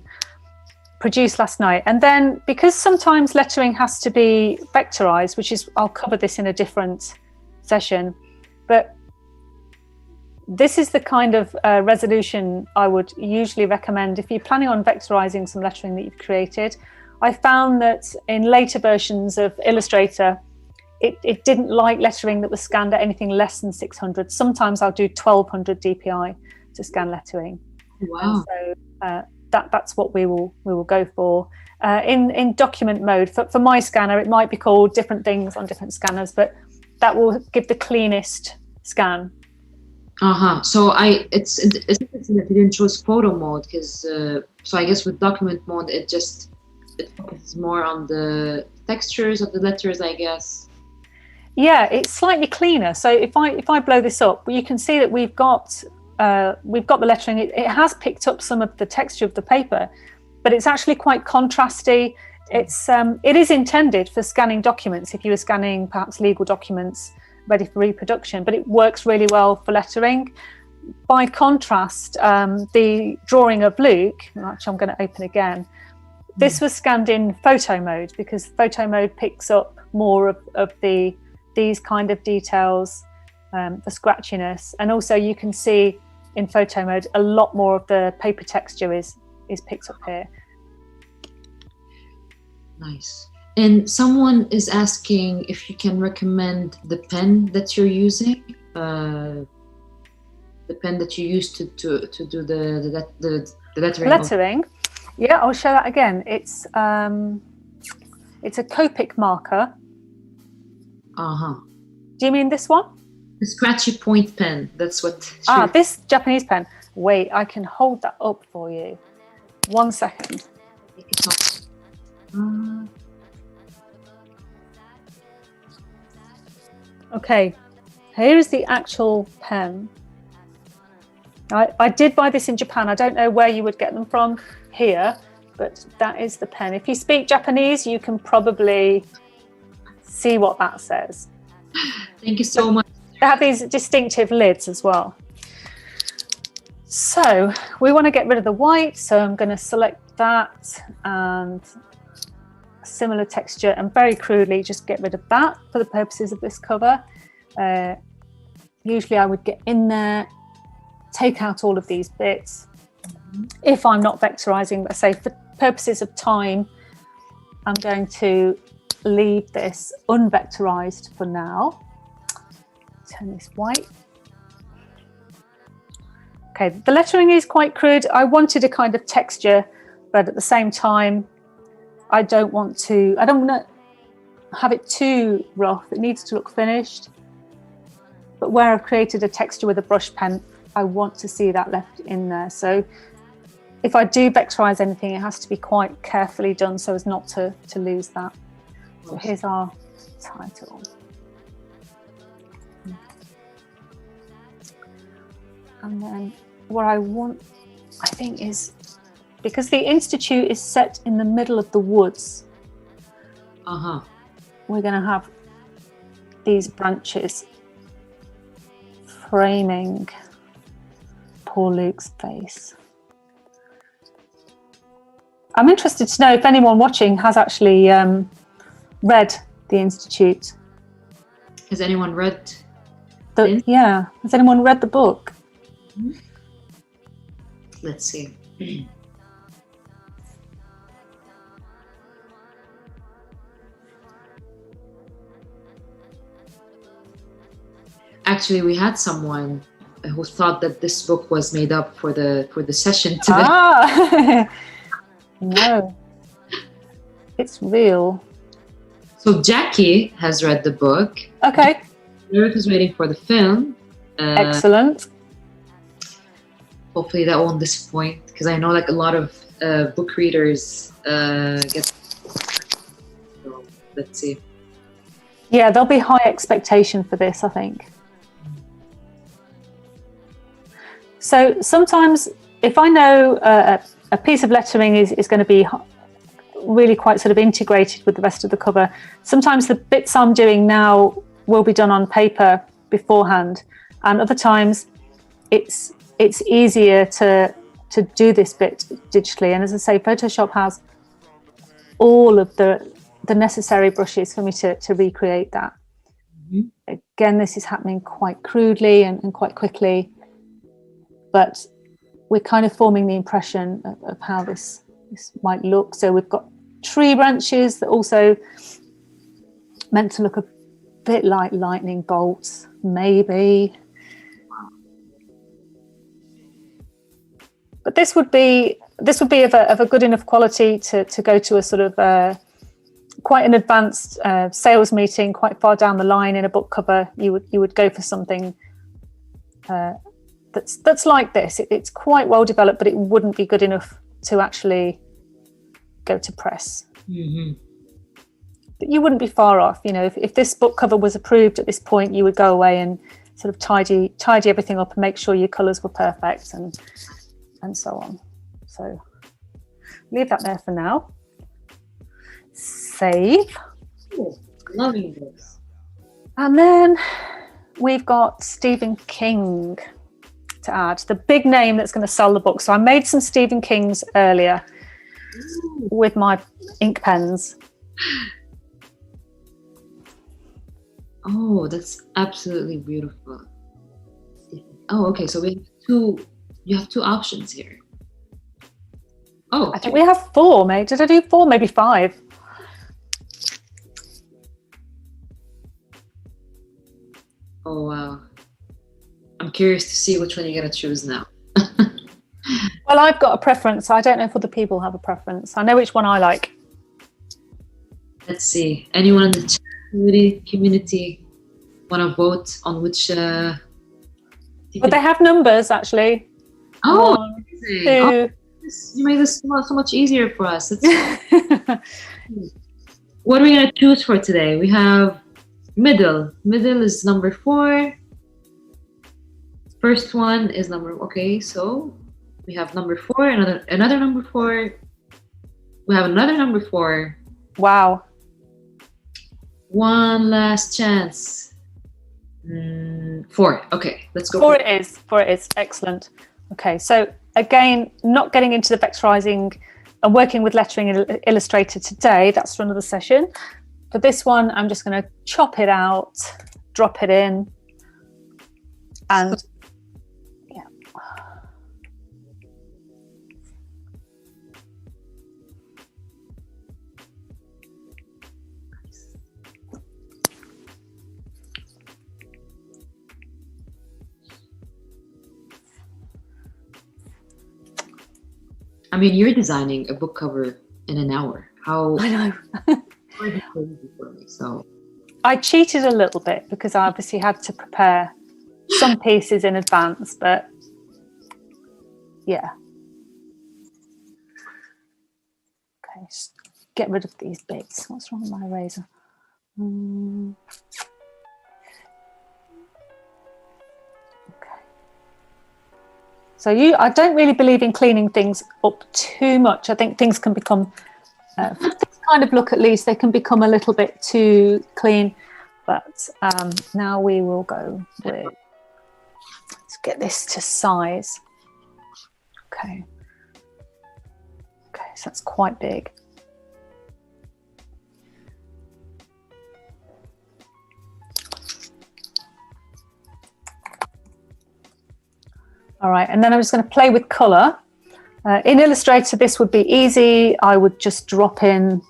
produced last night. And then because sometimes lettering has to be vectorized, which is, I'll cover this in a different session, but this is the kind of resolution I would usually recommend if you're planning on vectorizing some lettering that you've created. I found that in later versions of Illustrator, it didn't like lettering that was scanned at anything less than 600. Sometimes I'll do 1200 DPI to scan lettering. Wow. And so that's what we will go for. In document mode, for my scanner, it might be called different things on different scanners, but that will give the cleanest scan. So it's interesting that you didn't choose photo mode, because so I guess with document mode it focuses more on the textures of the letters, I guess. Yeah, it's slightly cleaner. So if I blow this up, you can see that we've got the lettering. It has picked up some of the texture of the paper, but it's actually quite contrasty. It is intended for scanning documents if you were scanning perhaps legal documents ready for reproduction, but it works really well for lettering. By contrast, the drawing of Luke, which I'm going to open again, this was scanned in photo mode because photo mode picks up more of these kind of details, the scratchiness, and also you can see in photo mode a lot more of the paper texture is picked up here. Nice. And someone is asking if you can recommend the pen that you're using, the pen that you use to do the lettering. Lettering, yeah, I'll show that again. It's a Copic marker. Do you mean this one? The scratchy point pen. That's what. This Japanese pen. Wait, I can hold that up for you. 1 second. Okay, here is the actual pen. I did buy this in Japan. I don't know where you would get them from here, but that is the pen. If you speak Japanese, you can probably see what that says. Thank you so much. They have these distinctive lids as well. So we want to get rid of the white, so I'm going to select that and a similar texture, and very crudely just get rid of that for the purposes of this cover. Usually I would get in there, take out all of these bits. If I'm not vectorizing, let's say for purposes of time, I'm going to leave this unvectorized for now. Turn this white. Okay, the lettering is quite crude. I wanted a kind of texture, but at the same time, I don't want to have it too rough. It needs to look finished. But where I've created a texture with a brush pen, I want to see that left in there. So if I do vectorize anything, it has to be quite carefully done so as not to lose that. So here's our title. And then what I want, I think, is, because the Institute is set in the middle of the woods, we're going to have these branches framing poor Luke's face. I'm interested to know if anyone watching has actually read The Institute. Has anyone read? Yeah, has anyone read the book? Let's see. Actually, we had someone who thought that this book was made up for the session today. No, it's real. So Jackie has read the book. Okay. Eric is waiting for the film. Excellent. Hopefully that won't disappoint, because I know like a lot of book readers get. So let's see. Yeah, there'll be high expectation for this, I think. So sometimes if I know a piece of lettering is going to be really quite sort of integrated with the rest of the cover, sometimes the bits I'm doing now will be done on paper beforehand, and other times it's easier to do this bit digitally. And as I say, Photoshop has all of the necessary brushes for me to recreate that. Again, this is happening quite crudely and quite quickly, but we're kind of forming the impression of how this might look. So we've got tree branches that also meant to look a bit like lightning bolts, maybe. But this would be of a good enough quality to go to a sort of quite an advanced sales meeting quite far down the line in a book cover. You would go for something that's like this. It's quite well developed, but it wouldn't be good enough to actually go to press. But you wouldn't be far off. You know, if this book cover was approved at this point, you would go away and sort of tidy everything up and make sure your colours were perfect and so on. So leave that there for now. Save. Cool. Loving this. And then we've got Stephen King to add, the big name that's going to sell the book. So I made some Stephen Kings earlier with my ink pens. Oh, that's absolutely beautiful. Oh, okay. So you have two options here. Oh, I think we have 4, mate. Did I do 4? Maybe 5. Oh, wow. I'm curious to see which one you're going to choose now. Well, I've got a preference. I don't know if other people have a preference. I know which one I like. Let's see. Anyone in the chat community want to vote on which... But they have numbers, actually. Oh, 1, 2, You made this so much easier for us. What are we gonna choose for today? We have middle. Middle is number 4. First one is okay, so we have number 4, another number 4. We have another number 4. Wow. One last chance. 4. Okay, let's go. 4 it is. 4 it is. Excellent. Okay, so again, not getting into the vectorizing and working with lettering in Illustrator today. That's for another session. For this one, I'm just going to chop it out, drop it in, and yeah. I mean, you're designing a book cover in an hour. How? I know. Crazy for me, so. I cheated a little bit because I obviously had to prepare some pieces in advance, but yeah. Okay, just get rid of these bits. What's wrong with my eraser? Okay. So I don't really believe in cleaning things up too much. I think things can become, for this kind of look at least, they can become a little bit too clean. But now we will go with, let's get this to size. Okay. Okay, so that's quite big. All right, and then I'm just going to play with colour. In Illustrator, this would be easy. I would just drop in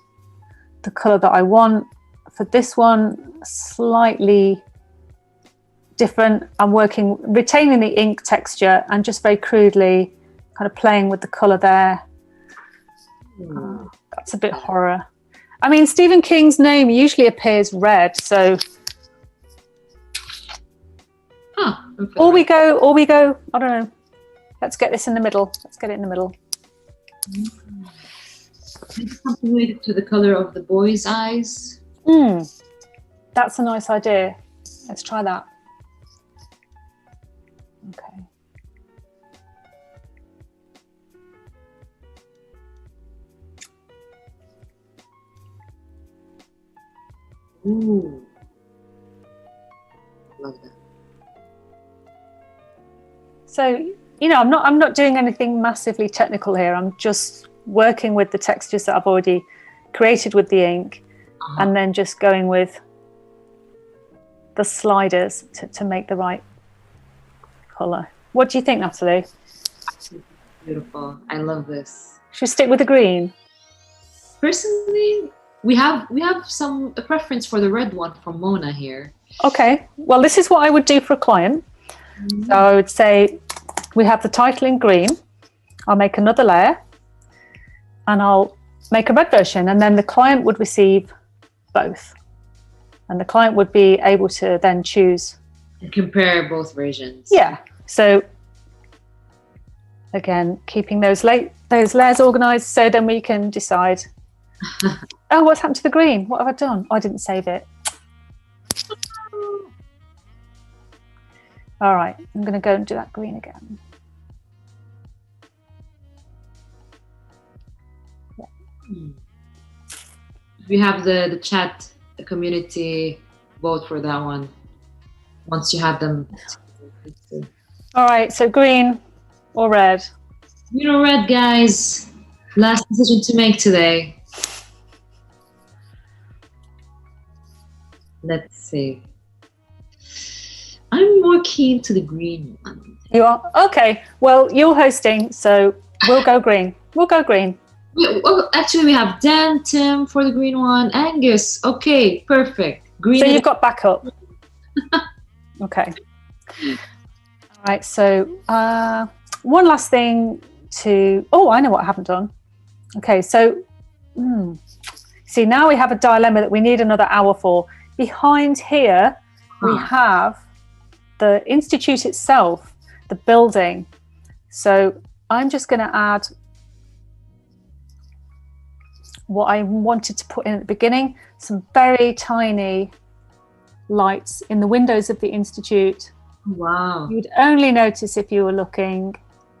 the colour that I want. For this one, slightly different. I'm retaining the ink texture and just very crudely kind of playing with the colour there. That's a bit horror. I mean, Stephen King's name usually appears red, so... Or we go, I don't know. Let's get this in the middle. Let's get it in the middle. Something related to the color of the boy's eyes. That's a nice idea. Let's try that. Okay. Ooh. Love that. So, you know, I'm not doing anything massively technical here. I'm just working with the textures that I've already created with the ink, and then just going with the sliders to make the right colour. What do you think, Natalie? Beautiful. I love this. Should we stick with the green? Personally, we have a preference for the red one from Mona here. Okay. Well, this is what I would do for a client. So I would say we have the title in green. I'll make another layer and I'll make a red version, and then the client would receive both. And the client would be able to then choose. And compare both versions. Yeah. So again, keeping those layers organized, so then we can decide, oh, what's happened to the green? What have I done? Oh, I didn't save it. All right, I'm going to go and do that green again. Yeah. We have the chat, the community vote for that one. Once you have them. All right, so green or red? Green or red, guys. Last decision to make today. Let's see. I'm more keen to the green one. You are? Okay. Well, you're hosting, so we'll go green. We'll go green. Well, actually, we have Dan, Tim for the green one. Angus. Okay, perfect. Green. So you've got backup. Okay. All right. So one last thing to... Oh, I know what I haven't done. Okay. So see, now we have a dilemma that we need another hour for. Behind here, we have the institute itself, the building. So I'm just going to add what I wanted to put in at the beginning, some very tiny lights in the windows of the Institute. Wow. You'd only notice if you were looking.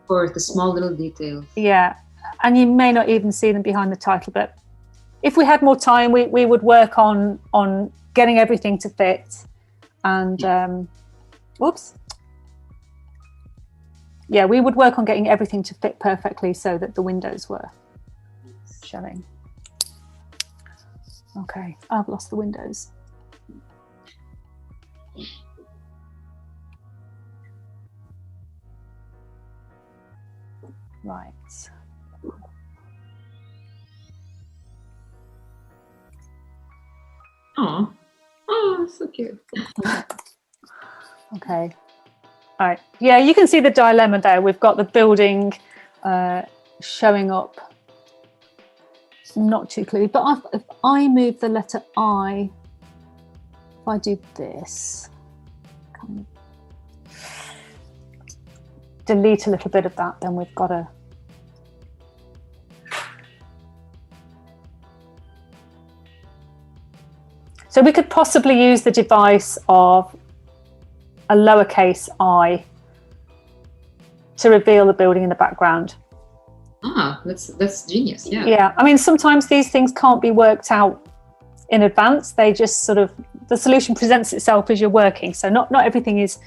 For the small little details. Yeah, and you may not even see them behind the title, but if we had more time, we would work on getting everything to fit. And we would work on getting everything to fit perfectly so that the windows were showing. Okay, I've lost the windows. Right. Oh, so cute. Okay. All right. Yeah, you can see the dilemma there. We've got the building showing up not too clearly. But if I move the letter I, if I do this, kind of delete a little bit of that, then we've got a... So we could possibly use the device of a lowercase I to reveal the building in the background. That's genius. Yeah. Yeah. I mean, sometimes these things can't be worked out in advance. They just sort of, the solution presents itself as you're working. So not everything is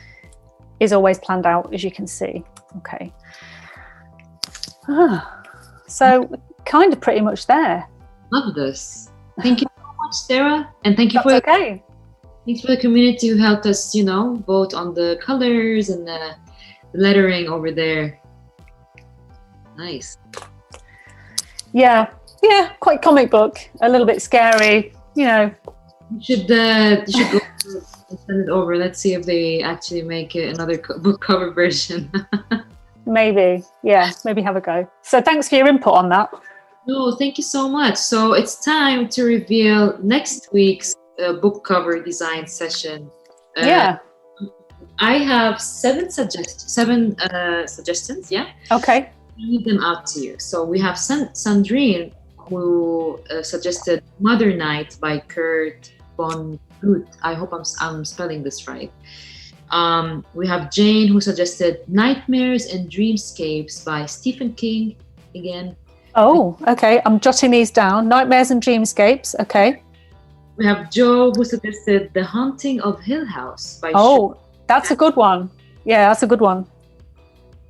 always planned out, as you can see. Okay. So kind of pretty much there. Love this. Thank you so much, Sarah, and thank you thanks for the community who helped us, vote on the colors and the lettering over there. Nice. Yeah, quite comic book, a little bit scary, You should go and send it over. Let's see if they actually make it another book cover version. Maybe have a go. So thanks for your input on that. No, thank you so much. So it's time to reveal next week's book cover design session. I have seven suggestions. Yeah. Okay. I read them out to you. So we have Sandrine, who suggested Mother Night by Kurt von Ruth. I hope I'm spelling this right. We have Jane, who suggested Nightmares and Dreamscapes by Stephen King again. Oh, okay. I'm jotting these down. Nightmares and Dreamscapes. Okay. We have Joe, who suggested The Haunting of Hill House by that's a good one. Yeah, that's a good one.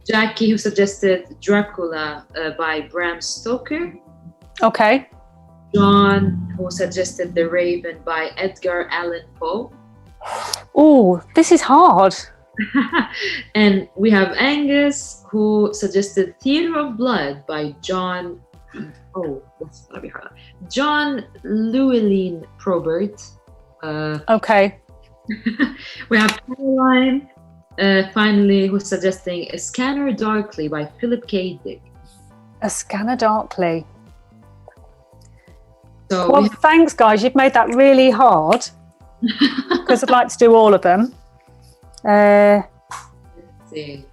Jackie, who suggested Dracula by Bram Stoker. Okay. John, who suggested The Raven by Edgar Allan Poe. Oh, this is hard. And we have Angus, who suggested Theatre of Blood by John Llewellyn Probert. Okay. We have Caroline, finally, who's suggesting A Scanner Darkly by Philip K. Dick. A Scanner Darkly. So thanks, guys. You've made that really hard because I'd like to do all of them. Let's see.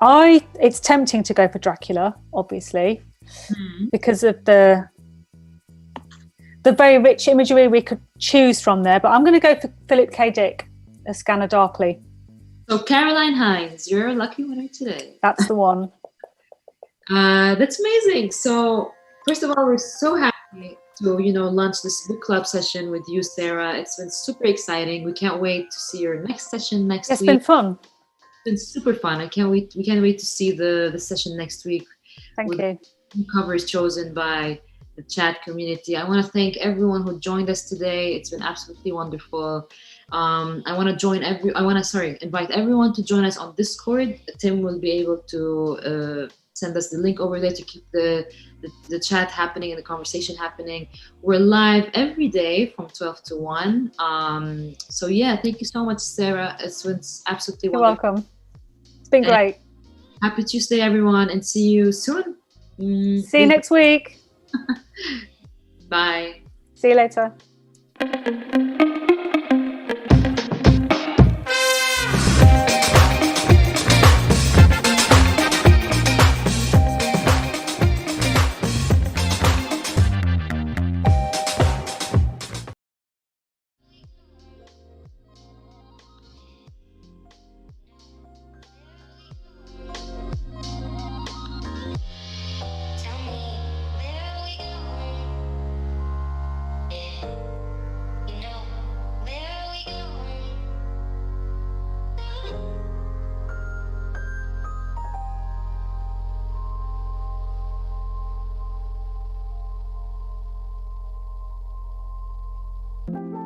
It's tempting to go for Dracula, obviously, because of the very rich imagery we could choose from there. But I'm going to go for Philip K. Dick, A Scanner Darkly. So Caroline Hines, you're a lucky winner today. That's the one. That's amazing. So first of all, we're so happy to launch this book club session with you, Sarah. It's been super exciting. We can't wait to see your next session next week. It's been fun. It's been super fun. We can't wait to see the session next week. Thank you. Covers chosen by the chat community. I want to thank everyone who joined us today. It's been absolutely wonderful. I want to invite everyone to join us on Discord. Tim will be able to send us the link over there to keep the chat happening and the conversation happening. We're live every day from 12 to 1. So yeah, thank you so much, Sarah. It's been absolutely wonderful. You're welcome. It's been great. Happy Tuesday, everyone, and see you soon. See you next week. Bye. See you later. you.